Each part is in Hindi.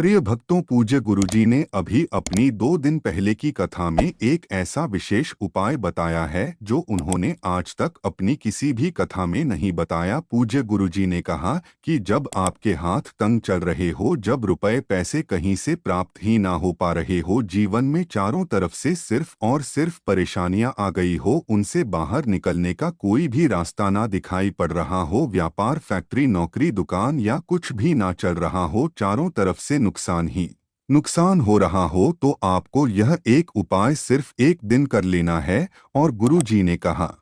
प्रिय भक्तों, पूज्य गुरुजी ने अभी अपनी 2 दिन पहले की कथा में एक ऐसा विशेष उपाय बताया है जो उन्होंने आज तक अपनी किसी भी कथा में नहीं बताया। पूज्य गुरुजी ने कहा कि जब आपके हाथ तंग चल रहे हो, जब रुपए पैसे कहीं से प्राप्त ही ना हो पा रहे हो, जीवन में चारों तरफ से सिर्फ और सिर्फ परेशानियां आ गई हो, उनसे बाहर निकलने का कोई भी रास्ता ना दिखाई पड़ रहा हो, व्यापार, फैक्ट्री, नौकरी, दुकान या कुछ भी ना चल रहा हो, चारों तरफ से नुकसान ही नुकसान हो रहा हो, तो आपको यह एक उपाय सिर्फ एक दिन कर लेना है। और गुरु जी ने कहा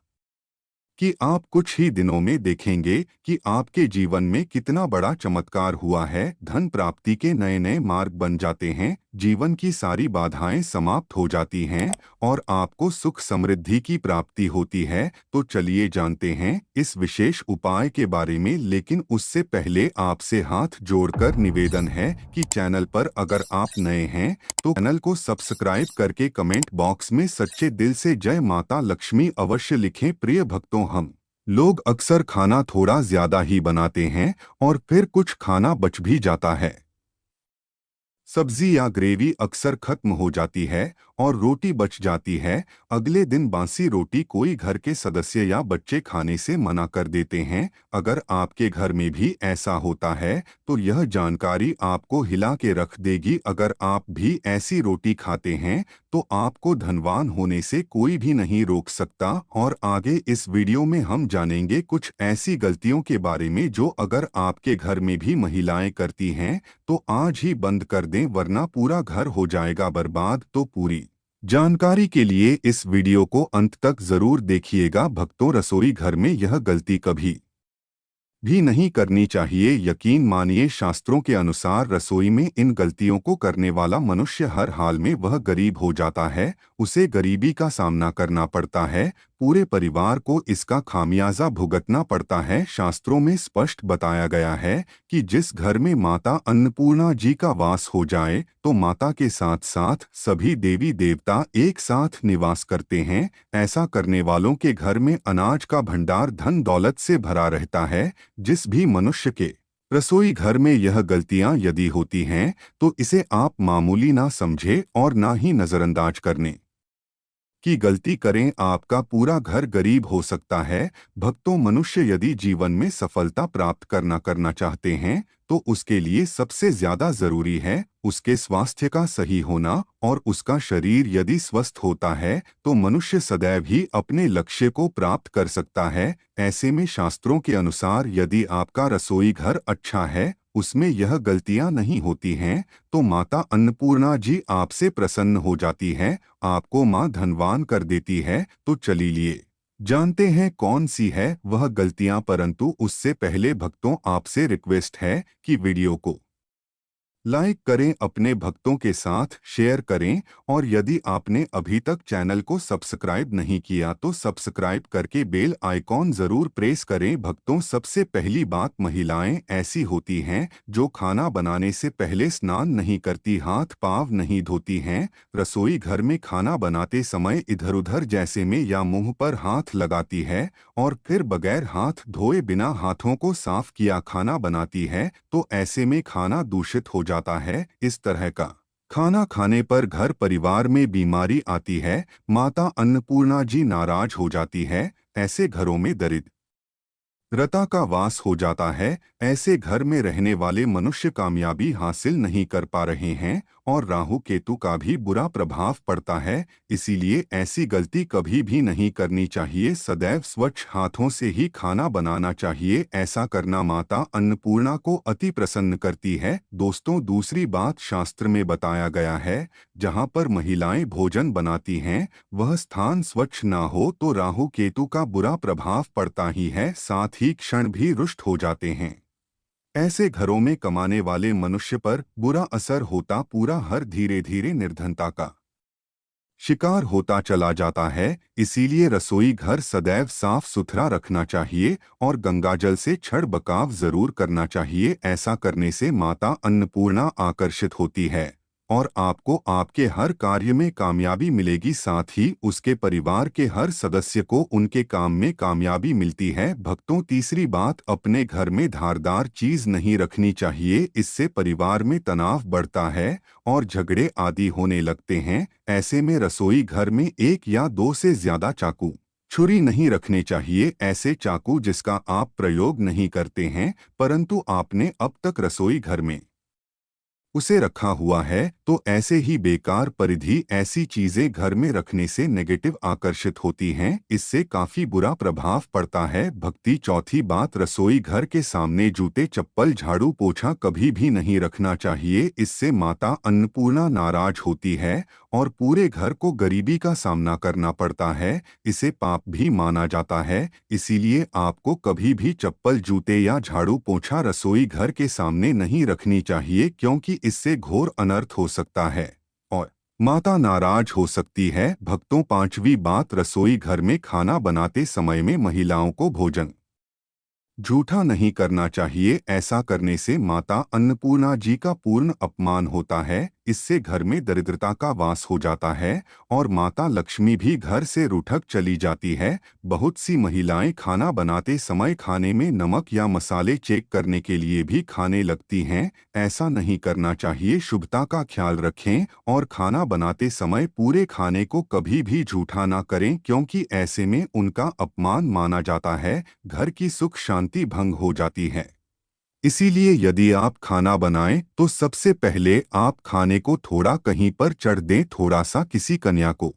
कि आप कुछ ही दिनों में देखेंगे कि आपके जीवन में कितना बड़ा चमत्कार हुआ है। धन प्राप्ति के नए नए मार्ग बन जाते हैं, जीवन की सारी बाधाएं समाप्त हो जाती हैं और आपको सुख समृद्धि की प्राप्ति होती है। तो चलिए जानते हैं इस विशेष उपाय के बारे में, लेकिन उससे पहले आपसे हाथ जोड़कर निवेदन है कि चैनल पर अगर आप नए हैं तो चैनल को सब्सक्राइब करके कमेंट बॉक्स में सच्चे दिल से जय माता लक्ष्मी अवश्य लिखें। प्रिय भक्तों, हम लोग अक्सर खाना थोड़ा ज्यादा ही बनाते हैं और फिर कुछ खाना बच भी जाता है। सब्जी या ग्रेवी अक्सर खत्म हो जाती है और रोटी बच जाती है। अगले दिन बासी रोटी कोई घर के सदस्य या बच्चे खाने से मना कर देते हैं। अगर आपके घर में भी ऐसा होता है तो यह जानकारी आपको हिला के रख देगी। अगर आप भी ऐसी रोटी खाते हैं तो आपको धनवान होने से कोई भी नहीं रोक सकता। और आगे इस वीडियो में हम जानेंगे कुछ ऐसी गलतियों के बारे में जो अगर आपके घर में भी महिलाएं करती हैं तो आज ही बंद कर दें, वरना पूरा घर हो जाएगा बर्बाद। तो पूरी जानकारी के लिए इस वीडियो को अंत तक जरूर देखिएगा। भक्तों, रसोई घर में यह गलती कभी भी नहीं करनी चाहिए। यकीन मानिए, शास्त्रों के अनुसार रसोई में इन गलतियों को करने वाला मनुष्य हर हाल में वह गरीब हो जाता है, उसे गरीबी का सामना करना पड़ता है, पूरे परिवार को इसका खामियाजा भुगतना पड़ता है। शास्त्रों में स्पष्ट बताया गया है कि जिस घर में माता अन्नपूर्णा जी का वास हो जाए तो माता के साथ साथ सभी देवी देवता एक साथ निवास करते हैं। ऐसा करने वालों के घर में अनाज का भंडार धन दौलत से भरा रहता है। जिस भी मनुष्य के रसोई घर में यह गलतियां यदि होती हैं तो इसे आप मामूली ना समझे और ना ही नजरअंदाज करने की गलती करें। आपका पूरा घर गरीब हो सकता है। भक्तों, मनुष्य यदि जीवन में सफलता प्राप्त करना चाहते हैं तो उसके लिए सबसे ज्यादा जरूरी है उसके स्वास्थ्य का सही होना। और उसका शरीर यदि स्वस्थ होता है तो मनुष्य सदैव ही अपने लक्ष्य को प्राप्त कर सकता है। ऐसे में शास्त्रों के अनुसार यदि आपका रसोई घर अच्छा है, उसमें यह गलतियां नहीं होती हैं, तो माता अन्नपूर्णा जी आपसे प्रसन्न हो जाती है, आपको मां धनवान कर देती है। तो चलिए जानते हैं कौन सी है वह गलतियां, परंतु उससे पहले भक्तों, आपसे रिक्वेस्ट है कि वीडियो को लाइक करें, अपने भक्तों के साथ शेयर करें और यदि आपने अभी तक चैनल को सब्सक्राइब नहीं किया तो सब्सक्राइब करके बेल आइकॉन जरूर प्रेस करें। भक्तों, सबसे पहली बात, महिलाएं ऐसी होती हैं जो खाना बनाने से पहले स्नान नहीं करती, हाथ पांव नहीं धोती हैं, रसोई घर में खाना बनाते समय इधर उधर जैसे में या मुंह पर हाथ लगाती है और फिर बगैर हाथ धोए बिना हाथों को साफ किया खाना बनाती है। तो ऐसे में खाना दूषित हो जाता है। इस तरह का खाना खाने पर घर परिवार में बीमारी आती है, माता अन्नपूर्णा जी नाराज हो जाती है, ऐसे घरों में दरिद्रता का वास हो जाता है। ऐसे घर में रहने वाले मनुष्य कामयाबी हासिल नहीं कर पा रहे हैं और राहु केतु का भी बुरा प्रभाव पड़ता है। इसीलिए ऐसी गलती कभी भी नहीं करनी चाहिए। सदैव स्वच्छ हाथों से ही खाना बनाना चाहिए। ऐसा करना माता अन्नपूर्णा को अति प्रसन्न करती है। दोस्तों, दूसरी बात, शास्त्र में बताया गया है जहाँ पर महिलाएं भोजन बनाती हैं वह स्थान स्वच्छ ना हो तो राहु केतु का बुरा प्रभाव पड़ता ही है, साथ ही क्षण भी रुष्ट हो जाते हैं। ऐसे घरों में कमाने वाले मनुष्य पर बुरा असर होता, पूरा हर धीरे धीरे निर्धनता का शिकार होता चला जाता है। इसीलिए रसोई घर सदैव साफ सुथरा रखना चाहिए और गंगाजल से छड़ बकाव जरूर करना चाहिए। ऐसा करने से माता अन्नपूर्णा आकर्षित होती है। और आपको आपके हर कार्य में कामयाबी मिलेगी, साथ ही उसके परिवार के हर सदस्य को उनके काम में कामयाबी मिलती है। भक्तों, तीसरी बात, अपने घर में धारदार चीज नहीं रखनी चाहिए। इससे परिवार में तनाव बढ़ता है और झगड़े आदि होने लगते हैं। ऐसे में रसोई घर में एक या दो से ज्यादा चाकू, छुरी नहीं रखने चाहिए। ऐसे चाकू जिसका आप प्रयोग नहीं करते हैं परंतु आपने अब तक रसोई घर में उसे रखा हुआ है, तो ऐसे ही बेकार परिधि ऐसी चीजें घर में रखने से नेगेटिव आकर्षित होती हैं। इससे काफी बुरा प्रभाव पड़ता है। भक्ति, चौथी बात, रसोई घर के सामने जूते, चप्पल, झाड़ू, पोछा कभी भी नहीं रखना चाहिए। इससे माता अन्नपूर्णा नाराज होती है और पूरे घर को गरीबी का सामना करना पड़ता है। इसे पाप भी माना जाता है। इसीलिए आपको कभी भी चप्पल, जूते या झाड़ू पोंछा रसोई घर के सामने नहीं रखनी चाहिए, क्योंकि इससे घोर अनर्थ हो सकता है और माता नाराज हो सकती है। भक्तों, पांचवी बात, रसोई घर में खाना बनाते समय में महिलाओं को भोजन झूठा नहीं करना चाहिए। ऐसा करने से माता अन्नपूर्णा जी का पूर्ण अपमान होता है। इससे घर में दरिद्रता का वास हो जाता है और माता लक्ष्मी भी घर से रूठक चली जाती है। बहुत सी महिलाएं खाना बनाते समय खाने में नमक या मसाले चेक करने के लिए भी खाने लगती हैं। ऐसा नहीं करना चाहिए। शुभता का ख्याल रखें और खाना बनाते समय पूरे खाने को कभी भी झूठा ना करें, क्योंकि ऐसे में उनका अपमान माना जाता है। घर की सुख शांति भंग हो जाती है। इसीलिए यदि आप खाना बनाएं तो सबसे पहले आप खाने को थोड़ा कहीं पर चढ़ दें, थोड़ा सा किसी कन्या को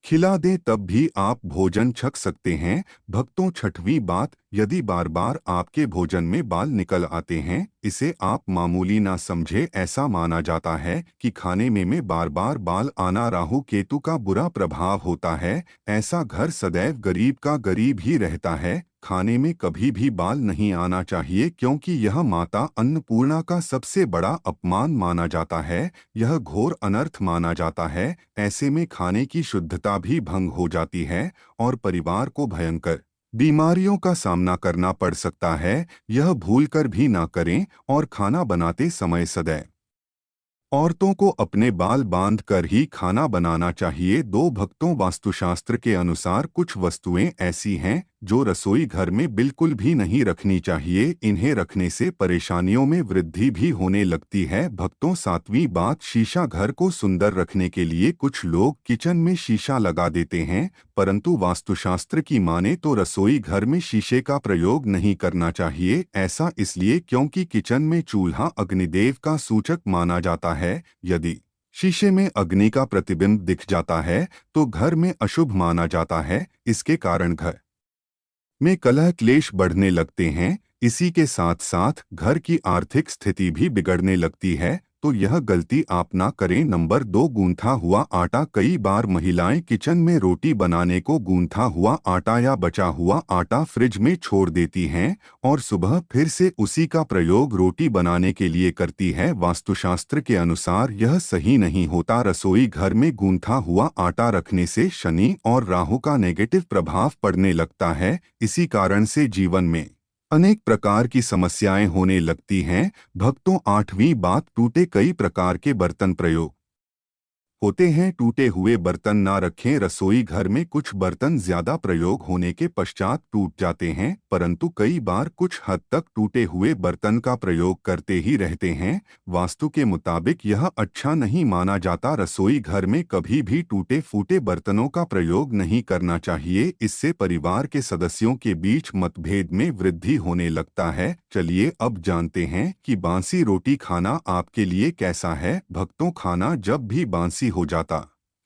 खिला दें, तब भी आप भोजन छक सकते हैं। भक्तों, छठवीं बात, यदि बार बार आपके भोजन में बाल निकल आते हैं, इसे आप मामूली ना समझे। ऐसा माना जाता है कि खाने में बार बार बाल आना राहु केतु का बुरा प्रभाव होता है। ऐसा घर सदैव गरीब का गरीब ही रहता है। खाने में कभी भी बाल नहीं आना चाहिए, क्योंकि यह माता अन्नपूर्णा का सबसे बड़ा अपमान माना जाता है। यह घोर अनर्थ माना जाता है। ऐसे में खाने की शुद्धता भी भंग हो जाती है और परिवार को भयंकर बीमारियों का सामना करना पड़ सकता है। यह भूलकर भी ना करें और खाना बनाते समय सदैव औरतों को अपने बाल बांध कर ही खाना बनाना चाहिए। दो भक्तों, वास्तुशास्त्र के अनुसार कुछ वस्तुएं ऐसी हैं जो रसोई घर में बिल्कुल भी नहीं रखनी चाहिए। इन्हें रखने से परेशानियों में वृद्धि भी होने लगती है। भक्तों, सातवीं बात, शीशा। घर को सुंदर रखने के लिए कुछ लोग किचन में शीशा लगा देते हैं, परंतु वास्तुशास्त्र की माने तो रसोई घर में शीशे का प्रयोग नहीं करना चाहिए। ऐसा इसलिए क्योंकि किचन में चूल्हा अग्निदेव का सूचक माना जाता है। यदि शीशे में अग्नि का प्रतिबिंब दिख जाता है तो घर में अशुभ माना जाता है। इसके कारण घर में कलह क्लेश बढ़ने लगते हैं। इसी के साथ साथ घर की आर्थिक स्थिति भी बिगड़ने लगती है, तो यह गलती आप ना करें। नंबर 2, गूंथा हुआ आटा। कई बार महिलाएं किचन में रोटी बनाने को गूंथा हुआ आटा या बचा हुआ आटा फ्रिज में छोड़ देती हैं और सुबह फिर से उसी का प्रयोग रोटी बनाने के लिए करती है। वास्तुशास्त्र के अनुसार यह सही नहीं होता। रसोई घर में गूंथा हुआ आटा रखने से शनि और राहु का नेगेटिव प्रभाव पड़ने लगता है। इसी कारण से जीवन में अनेक प्रकार की समस्याएं होने लगती हैं। भक्तों, आठवीं बात, टूटे। कई प्रकार के बर्तन प्रयोग होते हैं। टूटे हुए बर्तन ना रखें। रसोई घर में कुछ बर्तन ज्यादा प्रयोग होने के पश्चात टूट जाते हैं, परंतु कई बार कुछ हद तक टूटे हुए बर्तन का प्रयोग करते ही रहते हैं। वास्तु के मुताबिक यह अच्छा नहीं माना जाता। रसोई घर में कभी भी टूटे फूटे बर्तनों का प्रयोग नहीं करना चाहिए। इससे परिवार के सदस्यों के बीच मतभेद में वृद्धि होने लगता है। चलिए अब जानते हैं कि बासी रोटी खाना आपके लिए कैसा है। भक्तों, खाना जब भी बासी हो जाता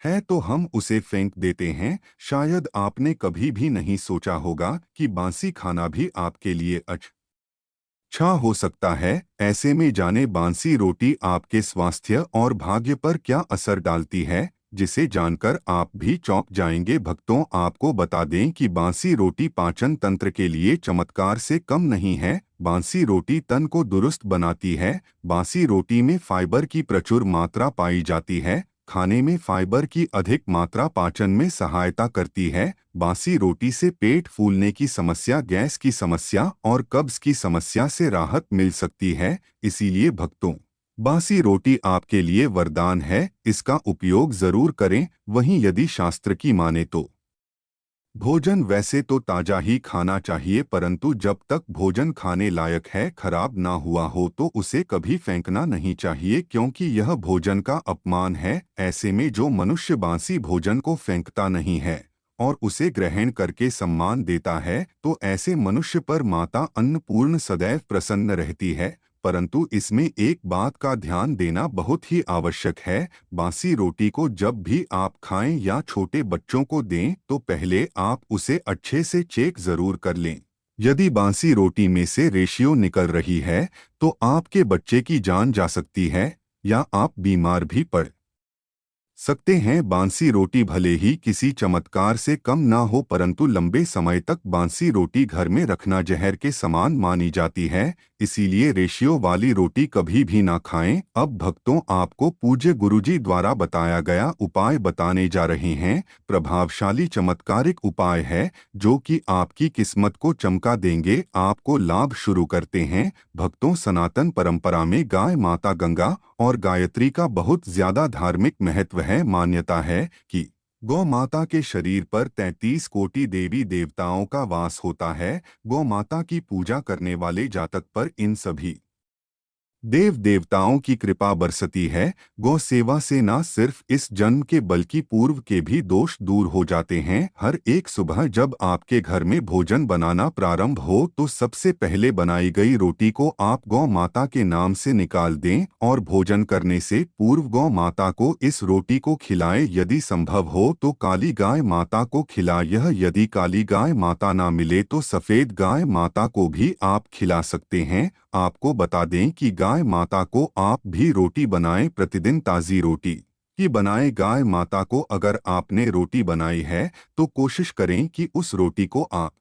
है तो हम उसे फेंक देते हैं। शायद आपने कभी भी नहीं सोचा होगा कि बासी खाना भी आपके लिए अच्छा हो सकता है। ऐसे में जाने बासी रोटी आपके स्वास्थ्य और भाग्य पर क्या असर डालती है, जिसे जानकर आप भी चौंक जाएंगे। भक्तों, आपको बता दें कि बासी रोटी पाचन तंत्र के लिए चमत्कार से कम नहीं है। बासी रोटी तन को दुरुस्त बनाती है। बासी रोटी में फाइबर की प्रचुर मात्रा पाई जाती है। खाने में फाइबर की अधिक मात्रा पाचन में सहायता करती है। बासी रोटी से पेट फूलने की समस्या, गैस की समस्या और कब्ज की समस्या से राहत मिल सकती है। इसीलिए भक्तों, बासी रोटी आपके लिए वरदान है, इसका उपयोग जरूर करें। वहीं यदि शास्त्र की माने तो भोजन वैसे तो ताजा ही खाना चाहिए, परंतु जब तक भोजन खाने लायक है, खराब ना हुआ हो तो उसे कभी फेंकना नहीं चाहिए, क्योंकि यह भोजन का अपमान है। ऐसे में जो मनुष्य बासी भोजन को फेंकता नहीं है और उसे ग्रहण करके सम्मान देता है, तो ऐसे मनुष्य पर माता अन्नपूर्ण सदैव प्रसन्न रहती है। परंतु इसमें एक बात का ध्यान देना बहुत ही आवश्यक है। बासी रोटी को जब भी आप खाएं या छोटे बच्चों को दें तो पहले आप उसे अच्छे से चेक जरूर कर लें। यदि बासी रोटी में से रेशियो निकल रही है तो आपके बच्चे की जान जा सकती है या आप बीमार भी पड़ सकते हैं। बासी रोटी भले ही किसी चमत्कार से कम ना हो, परंतु लंबे समय तक बासी रोटी घर में रखना जहर के समान मानी जाती है। इसीलिए रेशियो वाली रोटी कभी भी ना खाएं। अब भक्तों, आपको पूज्य गुरुजी द्वारा बताया गया उपाय बताने जा रहे हैं। प्रभावशाली चमत्कारिक उपाय है जो कि आपकी किस्मत को चमका देंगे, आपको लाभ शुरू करते हैं। भक्तों, सनातन परंपरा में गाय माता गंगा और गायत्री का बहुत ज्यादा धार्मिक महत्व है। मान्यता है कि गौ माता के शरीर पर 33 कोटि देवी देवताओं का वास होता है। गौ माता की पूजा करने वाले जातक पर इन सभी देव देवताओं की कृपा बरसती है। गौ सेवा से न सिर्फ इस जन्म के बल्कि पूर्व के भी दोष दूर हो जाते हैं। हर एक सुबह जब आपके घर में भोजन बनाना प्रारंभ हो तो सबसे पहले बनाई गई रोटी को आप गौ माता के नाम से निकाल दें और भोजन करने से पूर्व गौ माता को इस रोटी को खिलाएं। यदि संभव हो तो काली गाय माता को खिला यह यदि काली गाय माता ना मिले तो सफेद गाय माता को भी आप खिला सकते हैं। आपको बता दें कि गाय माता को आप भी रोटी बनाएं, प्रतिदिन ताज़ी रोटी की बनाएं। गाय माता को अगर आपने रोटी बनाई है तो कोशिश करें कि उस रोटी को आप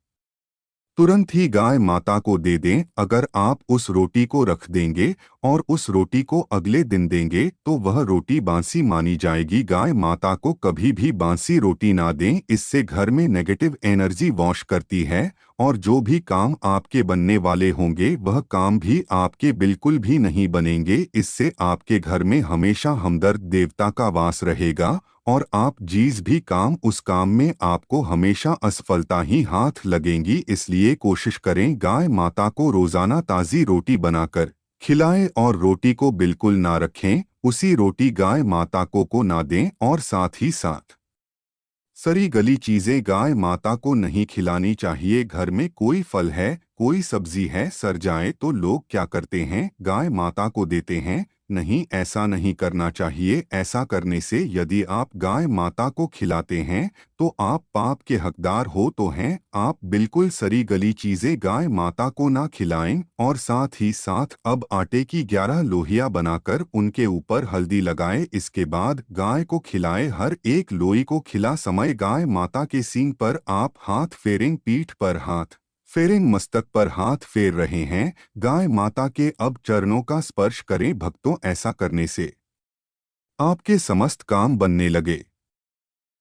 तुरंत ही गाय माता को दे दें। अगर आप उस रोटी को रख देंगे और उस रोटी को अगले दिन देंगे तो वह रोटी बासी मानी जाएगी। गाय माता को कभी भी बासी रोटी ना दें, इससे घर में नेगेटिव एनर्जी वॉश करती है और जो भी काम आपके बनने वाले होंगे वह काम भी आपके बिल्कुल भी नहीं बनेंगे। इससे आपके घर में हमेशा हमदर्द देवता का वास रहेगा और आप जिस भी काम उस काम में आपको हमेशा असफलता ही हाथ लगेंगी। इसलिए कोशिश करें गाय माता को रोजाना ताज़ी रोटी बनाकर खिलाएं और रोटी को बिल्कुल ना रखें। उसी रोटी गाय माता को ना दें और साथ ही साथ सड़ी गली चीजें गाय माता को नहीं खिलानी चाहिए। घर में कोई फल है, कोई सब्जी है, सड़ जाए तो लोग क्या करते हैं, गाय माता को देते हैं। नहीं, ऐसा नहीं करना चाहिए। ऐसा करने से यदि आप गाय माता को खिलाते हैं तो आप पाप के हकदार हो तो हैं। आप बिल्कुल सड़ी गली चीजें गाय माता को ना खिलाएं और साथ ही साथ अब आटे की 11 लोहिया बनाकर उनके ऊपर हल्दी लगाएं। इसके बाद गाय को खिलाएं। हर एक लोई को खिला समय गाय माता के सींग पर आप हाथ फेरें, पीठ पर हाथ फेरें, मस्तक पर हाथ फेर रहे हैं। गाय माता के अब चरणों का स्पर्श करें। भक्तों, ऐसा करने से आपके समस्त काम बनने लगे।